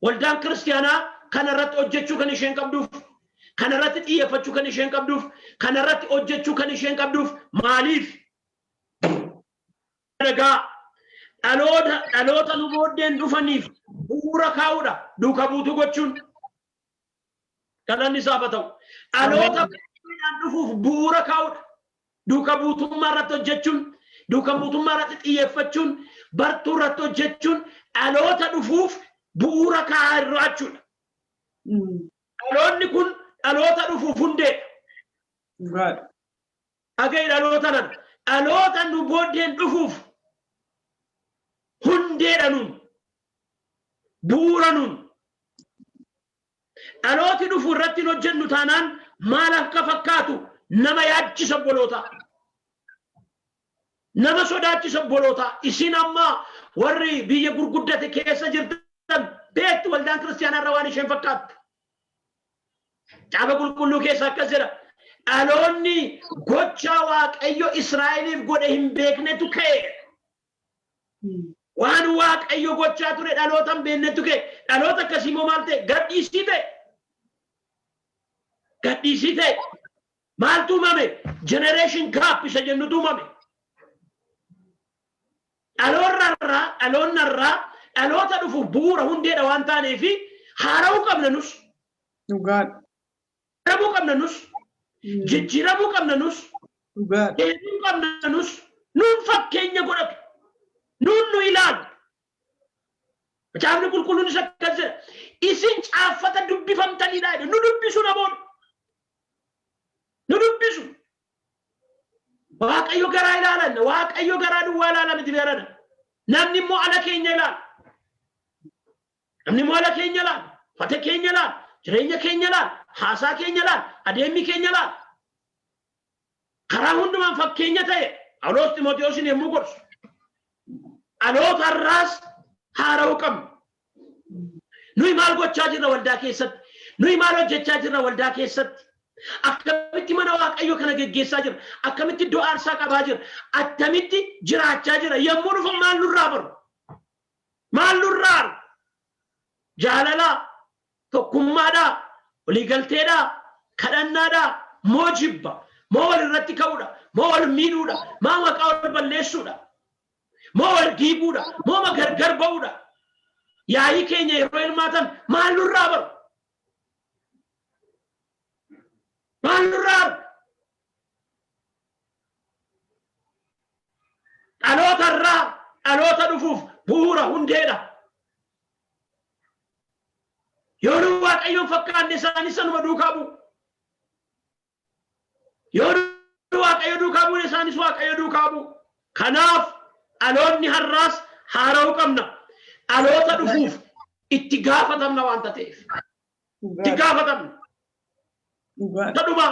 waldaan kiristaanaa kana irratti hojjechuu kan isheen qabduuf? Kana irratti xiyyeeffachuu kan isheen qabduuf? Kana irratti hojjechuu kan isheen qabduuf maaliif? Dhagaa dhaloota nu booddeen dhufaniif bu'uura kaa'uudha. Duuka buutuu gochuun galanni isaaf haa ta'u. Dhaloota dhufuuf bu'uura kaa'uudha. Duuka buutummaa irratti hojjechuun, duuka buutummaa irratti xiyyeeffachuun, bartuu irratti hojjechuun dhaloota dhufuuf bu'uura kaa'aa jiraachuudha. Dhaloonni kun dhaloota dhufuuf hundeedha. Dhaga'i dhaloota nu booddeen dhufuuf hundeedha nuun. Bu'uura nuun. Dhalooti dhufu irratti hojjennu taanaan maal akka fakkaatu nama yaachisa obboloota. Nama sodaachisa obboloota. Isin amma warri biyya gurguddate keessa jirtan beektu waldaan kiristaanaa irra waan isheen fakkaattu. Caaba qulqulluu keessa akkas jedha. Dhaloonni gochaa Waaqayyo Israa'eliif godhe hin beeknetu ka'e. Waan Waaqayyo gochaa ture dhaloota hin beeknetu ka'e. Dhaloota akkasii immoo maal ta'e? Gadhiisii ta'e. Gadhiisii ta'e. Maaltu uumame? Generation gap isa jennutu uumame. Dhaloota dhufuuf bu'uura hundeedha waan taaneefi haara'uu qabna nus. Haara'uu qabna nus. Jijjiiramuu qabna nus. Deemuu qabna nus. Nuun fakkeenya godhatu. Nuun nu ilaalu. Caafni qulqulluun isa akkas jedha. Isin caaffata dubbifamtaniidha. Nu dubbisu namoonni. Nu dubbisu. Waaqayyo garaa ilaalanna. Waaqayyo garaa duwwaa ilaala miti beerana. Namni immoo ala keenya ilaala. Namni immoo ala keenya ilaala. Fata keenya ilaala. Jireenya keenya ilaala. Haasaa keenya ilaala. Adeemmi keenya ilaala. Karaa hundumaan fakkeenya ta'e Phaawulos Xiimotewoosin yommuu gorsu. Dhaloota har'aas haara'uu qabna. Nuyi maal gochaa jirra waldaa keessatti? Nuyi maal hojjechaa jirra waldaa keessatti? Akkamitti mana Waaqayyoo kana geggeessaa jira? Akkamitti iddoo aarsaa qabaa jira? Attamitti jiraachaa jira? Yommuu dhufu maal nurraa baru? Maal nurraa? Jaalalaa, tokkummaadhaa, waliigalteedhaa, kadhannaadhaa, moo jibba, moo wal irratti ka'uudha, moo wal miidhuudha, moo maqaa wal balleessuudha, moo wal diiguudha, moo gargar ba'uudha? Yaa'ii keenya yeroo hirmaatan maal nurraa baru? Maal nurraa baru? Dhaloota irraa dhaloota dhufuuf bu'uura hundeedha. Yoo nu Waaqayyoon fakkaanne isaanis sanuma duukaa bu'u. Yoo nu Waaqayyo duukaa bu'ne isaanis Waaqayyo duukaa bu'u. Kanaaf dhaloonni har'aas haara'uu qabna. Dhaloota dhufuuf itti gaafatamna waanta ta'eef. Itti gaafatamna. Tadhuma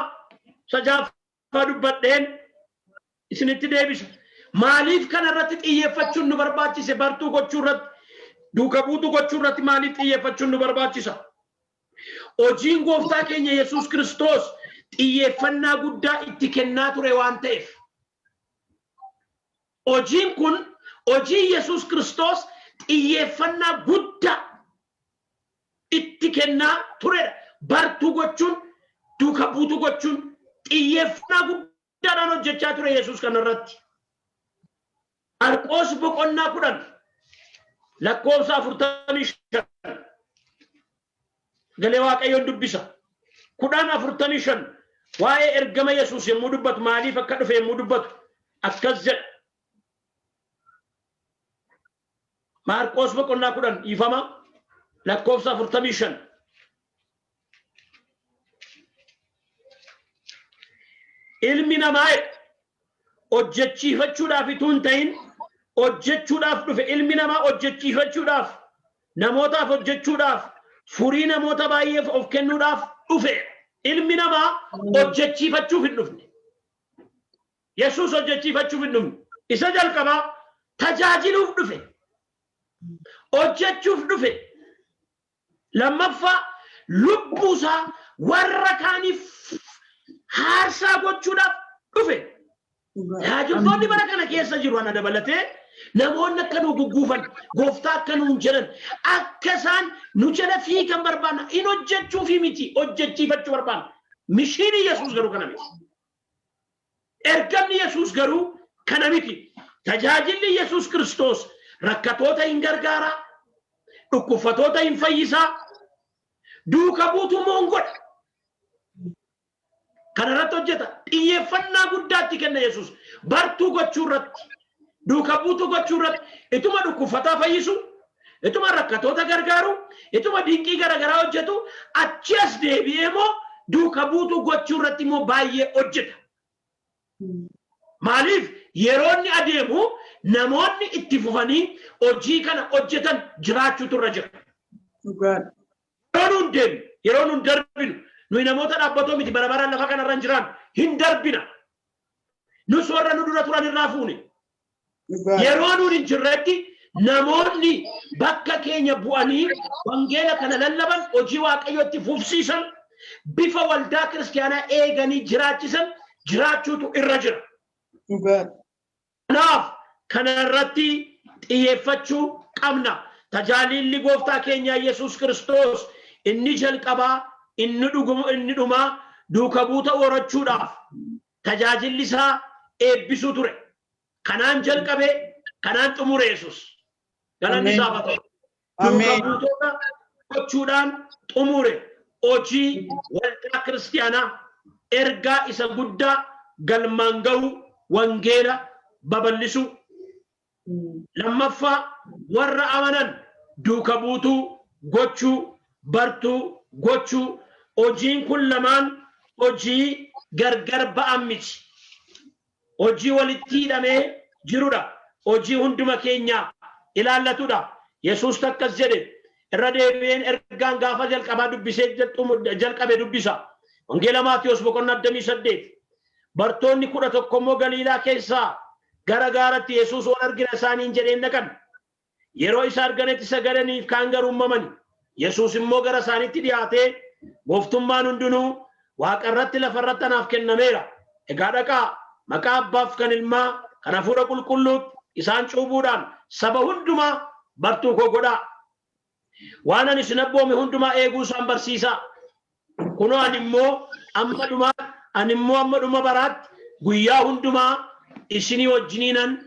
sajaaffaa dubbadheen isinitti deebisa. Maaliif kanarratti xiyyeeffachuun nu barbaachise? Bartuu gochuu irratti, duuka buutu gochuu irratti maaliif xiyyeeffachuun nu barbaachisa? Hojiin gooftaa keenya Yesuus Kiristoos xiyyeeffannaa guddaa itti kennaa ture waan ta'eef. Hojiin kun hojii Yesuus Kiristoos xiyyeeffannaa guddaa itti kennaa turedha. Bartuu gochuun, duuka buutu gochuun xiyyeeffannaa guddaadhaan hojjechaa ture Yesuus kanarratti. Marqos boqonnaa 10 lakkoofsa 45 galee Waaqayyoon dubbisa. 10:45 waa'ee ergama Yesuus yommuu dubbatu, maaliif akka dhufe yommuu dubbatu akkas jedha. Marqos boqonnaa 10 ifama lakkoofsa 45. Ilmi namaa hojjechiifachuudhaaf utuu hin ta'in hojjechuudhaaf dhufe. Ilmi namaa hojjechiifachuudhaaf, namootaaf hojjechuudhaaf, furii namoota baay'eef of kennuudhaaf dhufe. Ilmi namaa hojjechiifachuuf hin dhufne. Yesuus hojjechiifachuuf hin dhufne. Isa jalqabaa tajaajiluuf dhufe. Hojjechuuf dhufe. Lammaffaa lubbuusaa warra kaaniif haarsaa gochuudhaaf dhufe. Tajaajiltoonni bara kana keessa jiru ana dabalatee namoonni akka nu gugguufan, gooftaa akka nu jedhan, akka isaan nu jala fiigan barbaanna. In hojjechuufi miti, hojjechiifachuu barbaanna. Mishiinii Yesuus garuu kana miti. Ergamni Yesuus garuu kana miti. Tajaajilli Yesuus Kiristoos rakkatoota hin gargaaraa, dhukkubsattoota hin fayyisaa, duuka buutuu moongodha. Kanarratti hojjeta. Xiyyeeffannaa guddaatti kenna Yesuus. Bartuu gochuu irratti, duuka buutuu gochuu irratti, ituma dhukkubsataa fayyisu, ituma rakkatoota gargaaru, ituma dinqii garaagaraa hojjetu, achi as deebi'ee immoo duuka buutuu gochuu irratti immoo baay'ee hojjeta. Maaliif yeroo inni adeemu namoonni itti fufanii hojii kana hojjetan jiraachuutu irra jira. Yeroo nuun deemnu, yeroo nuun darbinu, nuyi namoota dhaabbatoo miti, bara baraan lafa kanarra hin jiraan, hin darbina. Nus warra nu dura turan irraa fuune. Yeroo nuun hin jirretti namoonni bakka keenya bu'anii wangeela kana lallaban, hojii Waaqayyootti fufsiisan, bifa waldaa kiristaanaa eeganii jiraachisan jiraachuutu irra jira. Kanaaf kanarratti xiyyeeffachuu qabna. Tajaajilli gooftaa keenya Yesuus Kiristoos inni jalqabaa, inni dhumaa duuka buuta horachuudhaaf tajaajilli isaa eebbisuu ture. Kanaan jalqabee, kanaan xumure Yesuus. Galanni isaaf haa ta'u. Duuka buutota gochuudhaan xumure hojii waldaa kiristaanaa, ergaa isa guddaa galmaan ga'u, wangeela babal'isu. Lammaffaa warra amanan duuka buutuu gochuu, bartuu gochuu. Hojiin kun lamaan hojii gargar ba'an miti. Hojii walitti hidhamee jirudha. Hojii hunduma keenya ilaallatudha. Yesuus takkas jedhe, irra deebi'een ergaan gaafa jalqabaa dubbisee jalqabe dubbisa. Wangeela Maatiyos boqonnaa 28. Bartoonni 11 immoo Galiilaa keessaa gara gaaratti Yesuus ol argina isaaniin jedheen dhaqan. Yeroo isa arganitti sagadaniif kaan garuu uumamani. Yesuus immoo gara isaaniitti dhiyaatee gooftummaan hundinuu waaqa irratti lafa irratti anaaf kennameera. Egaa dhaqaa maqaa Abbaaf kan Ilmaa kan Hafuura Qulqulluutti isaan cuubuudhaan saba hundumaa bartuu koo godhaa. Waan ani isin abboome hundumaa eeguu isaan barsiisaa. Kunoo ani immoo amma dhuma baraatti guyyaa hundumaa isinii wajjiniinan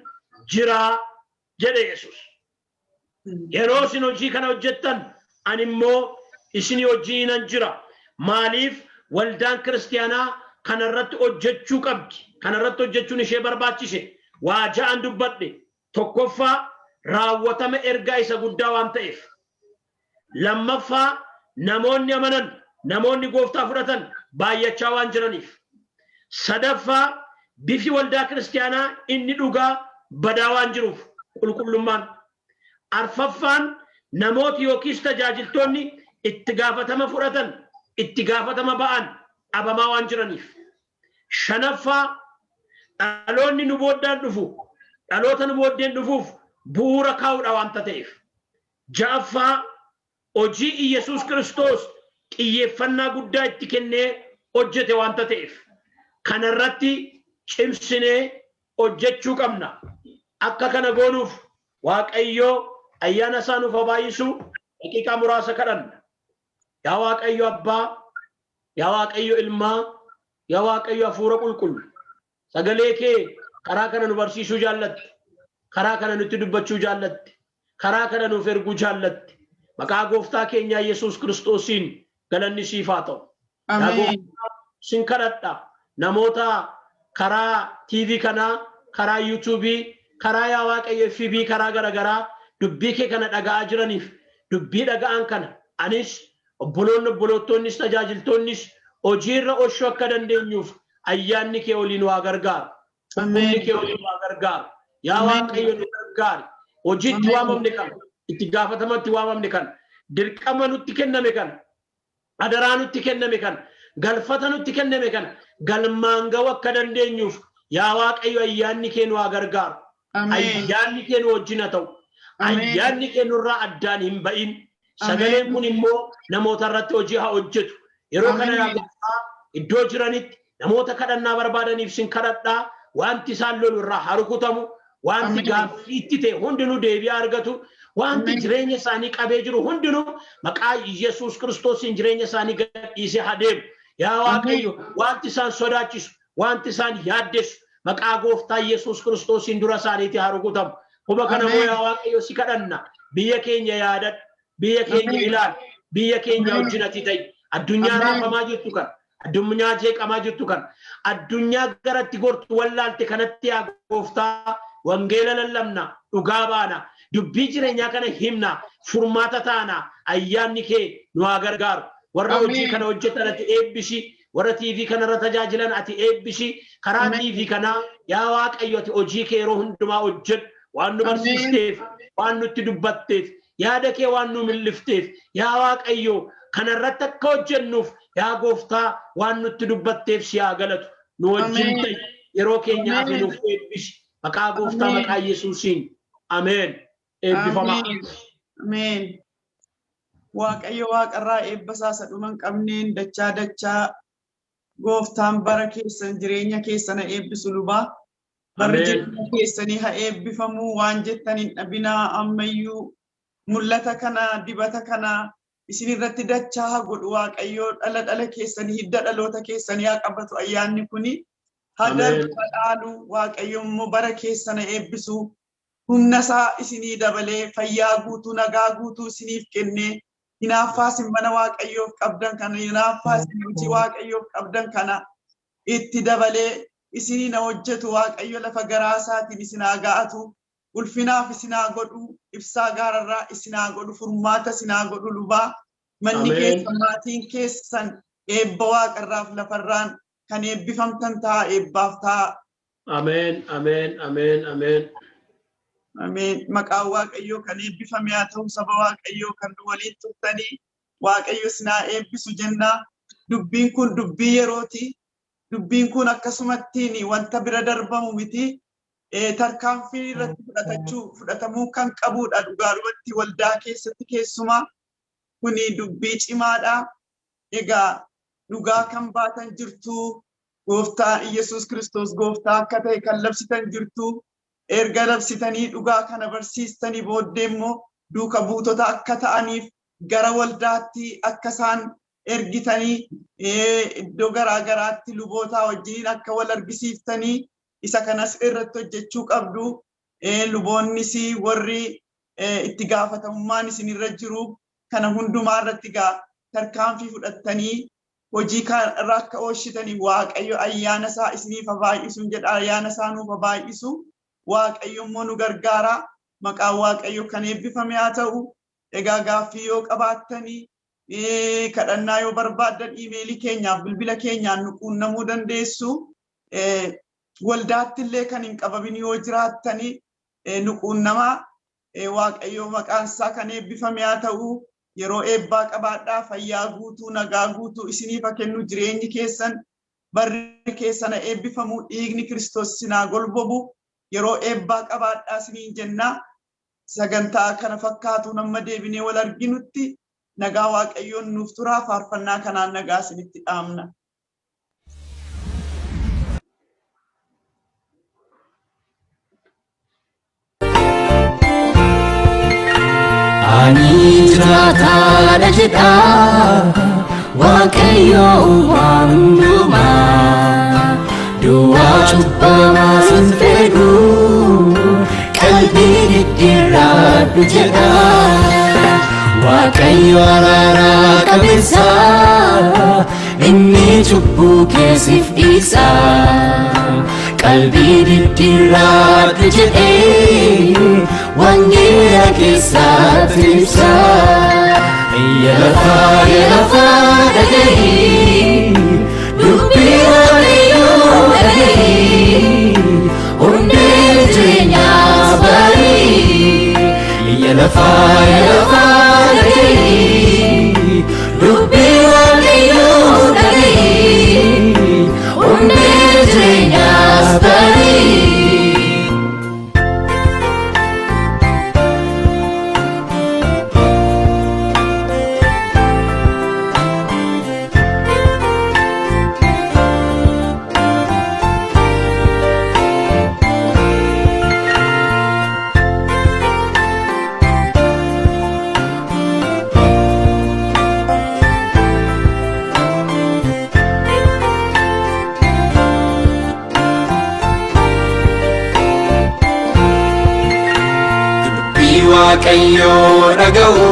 jiraa jedhe Yesuus. Yeroo isin hojii kana hojjettan ani immoo isinii wajjiniinan jira. Maaliif waldaan kiristaanaa kanarratti hojjechuu qabdi? Kanarratti hojjechuun ishee barbaachise. Waa ja'an dubbadhe. Tokkoffaa raawwatama ergaa isa guddaa waan ta'eef. Lammaffaa namoonni amanan, namoonni gooftaa fudhatan baay'achaa waan jiraniif. Sadaffaa bifi waldaa kiristaanaa inni dhugaa badaa waan jiruuf qulqullummaan. Arfaffaan namooti yookiis tajaajiltoonni itti gaafatama fudhatan, itti gaafatama ba'an dhabamaa waan jiraniif. Shanaffaa dhaloonni nu booddaan dhufu, dhaloota nu booddeen dhufuuf bu'uura kaa'uudha waanta ta'eef. Ja'affaa hojii Iyesuus Kiristoos xiyyeeffannaa guddaa itti kennee hojjete waanta ta'eef. Kanarratti cimsinee hojjechuu qabna. Akka kana goonuuf Waaqayyoo ayyaana isaa nuuf baay'isu daqiiqaa muraasa kadhanna. Yaa Waaqayyo Abbaa, yaa Waaqayyo Ilmaa, yaa Waaqayyo Hafuura Qulqullu. Sagalee kee karaa kana nu barsiisuu jaallatte. Karaa kana nutti dubbachuu jaallatte. Karaa kana nuuf erguu jaallatte. Maqaa gooftaa keenyaa Yesuus Kiristoosiin galanni siif haa ta'u. Ameen. Sin kadhadha. Namoota karaa TV kanaa, karaa YouTube, karaa yaa Waaqayyo FB karaa garagaraa dubbii kee kana dhaga'aa jiraniif dubbii dhaga'an kana anis obboloottonnis tajaajiltoonnis hojiirra oolchuu akka dandeenyuuf ayyaanni kee waliin waa gargaaru. Humni kee waliin waa gargaaru. Yaa Waaqayyo nu gargaari. Hojiitti waamamne kana, itti gaafatamatti waamamne kana, dirqama nutti kenname kana, adaraa nutti kenname kana, galfata nutti kenname kana galmaan ga'uu akka dandeenyuuf yaa Waaqayyo ayyaanni kee nu haa gargaaru. Ayyaanni kee nu wajjin haa ta'u. Ayyaanni kee nurraa addaan hin ba'in. Sagaleen kun immoo namoota irratti hojii haa hojjetu. Yeroo kana yaa Gooftaa iddoo jiranitti namoota kadhannaa barbaadaniif sin kadhadhaa. Wanti isaan lolu irraa haa rukutamu. Wanti gaaffii itti ta'e hundinuu deebi'aa argatu. Wanti jireenya isaanii qabee jiru hundinuu maqaa Yesuus Kiristoosiin jireenya isaanii gadhiisee haa deemu. Yaa Waaqayyo wanti isaan sodaachisu, wanti isaan yaaddessu maqaa gooftaa Yesuus Kiristoosiin dura isaaniitti haa rukutamu. Kuma kana moo yaa Waaqayyo si kadhanna. Biyya keenya yaadadhu, biyya keenya ilaali, biyya keenya wajjin ati ta'i. Addunyaa raafamaa jirtu kan, addunyaa jeeqamaa jirtu kan, addunyaa garatti gortu wallaalte kanatti yaa gooftaa wangeela lallabna, dhugaa baana, dubbii jireenyaa kana himna, furmaata taana, ayyaanni kee nu haa gargaaru. Warra hojii kana hojjetan ati eebbisi, warra TV kanarra tajaajilan ati eebbisi, karaa TV kanaa yaa Waaqayyo ati hojii kee yeroo hundumaa hojjedhu waan nu barsiisteef, waan nutti dubbatteef, yaada kee waan nu millifteef, yaa Waaqayyo kanarratti akka hojjennuuf yaa gooftaa waan nutti dubbatteef si haa galatu. Nu wajjin ta'i yeroo keenya hafe nuuf eebbisi. Maqaa gooftaa maqaa Yesuusiin. Ameen. Eebbifamaa. Ameen. Waaqayyo waaqarraa eebbasaa sadhuman qabneen dachaa gooftaan bara keessan jireenya keessana eebbisu lubaa. Barri jireenya keessanii haa eebbifamuu waan jettaniin dhabinaa ammayyuu mul'ata kana dibata kana isin irratti dachaa haa godhu Waaqayyo dhala keessanii hidda dhaloota keessanii haa qabatu ayyaanni kuni. Hagar badhaalu Waaqayyo immoo bara keessana eebbisu humna isaa isinii dabalee fayyaa guutuu nagaa guutuu isiniif kennee hinaaffaa sin mana Waaqayyoof qabdan kana hinaaffaa sin hojii Waaqayyoof qabdan kana itti dabalee isinii na hojjetu Waaqayyo lafa garaa isaatiin isin haa ga'atu ulfinaaf isin haa godhu ibsaa gaararraa isin haa godhu furmaata isin haa godhu lubaa manni keessan maatiin keessan eebba waaqarraaf lafarraan kan eebbifamtan ta'a eebbaaf ta'a. Ameen, ameen, ameen, ameen. Ameen. Maqaa Waaqayyoo kan eebbifame haa ta'u saba Waaqayyoo kan waliin turtanii Waaqayyo sinaa eebbisu jennaa. Dubbiin kun dubbii yerooti. Dubbiin kun akkasumattiin wanta bira darbamu miti. Tarkaanfii irratti fudhatamuu kan qabudha dhugaadhumatti waldaa keessatti keessumaa kuni dubbii cimaadha. Egaa dhugaa kan baatan jirtu gooftaa Yesuus Kiristoos gooftaa akka ta'e kan labsitan jirtu. Erga labsitanii dhugaa kana barsiistanii booddee immoo duuka buutota akka ta'aniif gara waldaatti akka isaan ergitanii iddoo garaa garaatti luboota wajjin akka wal argisiiftanii isa kanas irratti hojjechuu qabdu. Luboonnis warri itti gaafatamummaan isinirra jiru kana hundumaa irratti tarkaanfii fudhattanii hojii kana akka oolchitanii Waaqayyo ayyaana isaa isiniif baay'isuun jedha. Ayyaana isaa nuuf baay'isu. Waaqayyo immoo nu gargaara. Maqaan Waaqayyo kan eebbifame haa ta'u. Egaa gaaffii yoo qabaattanii kadhannaa yoo barbaaddan iimeelii keenyaaf bilbila keenyaan nu quunnamuu dandeessu. Waldaatti illee kan hin qabamin yoo jiraattanii nu quunnamaa. Waaqayyo maqaan isaa kan eebbifame haa ta'u. Yeroo eebbaa qabaadhaa, fayyaa guutuu, nagaa guutuu isiniif haa kennu. Jireenyi keessan barri keessan eebbifamu, dhiigni Kiristoos sinaa golbobu. Yeroo eebbaa qabaadhaa isiniin jenna. Sagantaa kana fakkaatu nama deebinee wal arginutti nagaa Waaqayyoon nuuf turaa. Faarfannaa kanaan nagaa isinitti dhaamna. Ani jiraataadha jedha Waaqayyo hundumaa du'aa cubbamaa sin fedhu qalbii diddiirradhu jedha Waaqayyo araara qabeessa inni cubbuu keessiif dhiisa qalbii diddiirradhu jedhee wangeela keessatti ibsa ya lafa dhaga'i dubbii Waaqayyo dhaga'i hundee jireenyaas barii ya lafa dhaga'i dubbii Waaqayyo dhaga'i hundee jireenyaas barii. Waaqayyo dhaga'u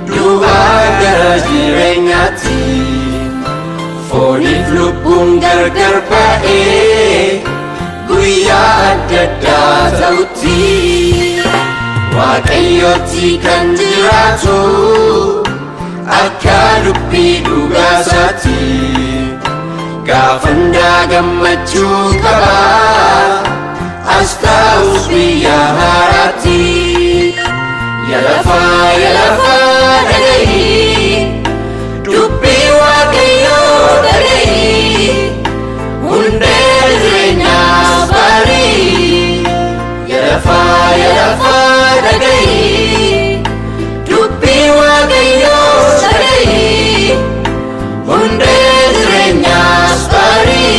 du'aa gara jireenyaatti fooniif lubbuun gargar ba'ee guyyaa adda addaa ta'utti Waaqayyotti kan jiraatu akka dubbii dhugaasaatti gaafa hundaa gammachuu qaba as ta'us biyya haaraatti. Ya lafa dhaga'i dubbii Waaqayyo dhaga'i hundee jireenyaas barii ya lafa dhaga'i dubbii Waaqayyo dhaga'i hundee jireenyaas barii.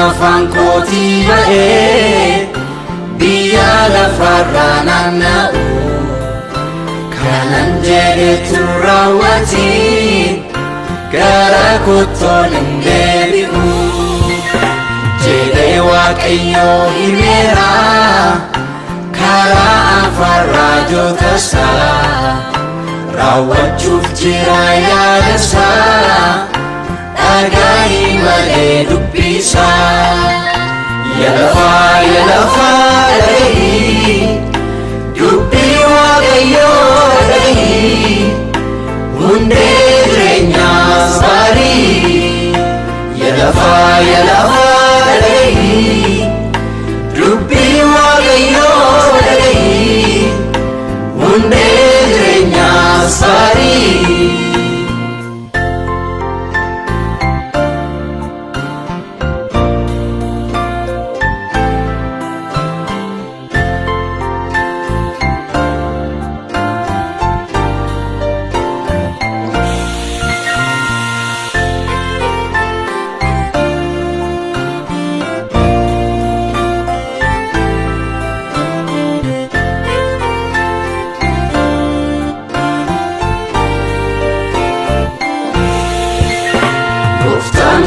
Afaan kootii ba'ee biyya lafarraa naanna'u kanan jedhetu raawwatiin gara kottoon hin deebi'u jedhee Waaqayyo himeera karaa afaan raajota isaa raawwachuuf jira yaada isaa dhaga'i malee dubbii isaa yaa lafaa dhaga'i dubbii Waaqayyoo dhaga'i hundee jireenyaas barii yaa lafaa dhaga'i dubbii Waaqayyoo dhaga'i hundee jireenyaas barii.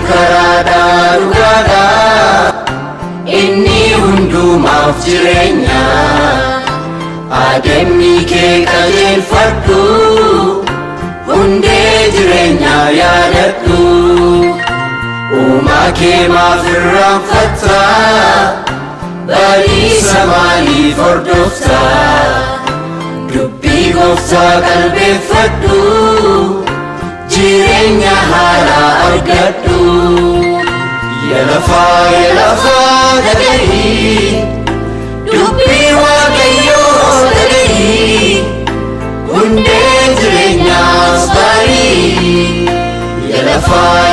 Karaadhaa dhugaadhaa inni hundumaaf jireenya adeemni kee qajeelfadhu hundee jireenyaa yaadadhu uumaa kee maaf irraanfatta badiisa maaliif hordofta dubbii Gooftaa qalbeeffadhu jireenya haaraa argadhu yaa lafaa dhaga'i dubbii Waaqayyoo dhaga'i hundee jireenyaas barii yaa lafaa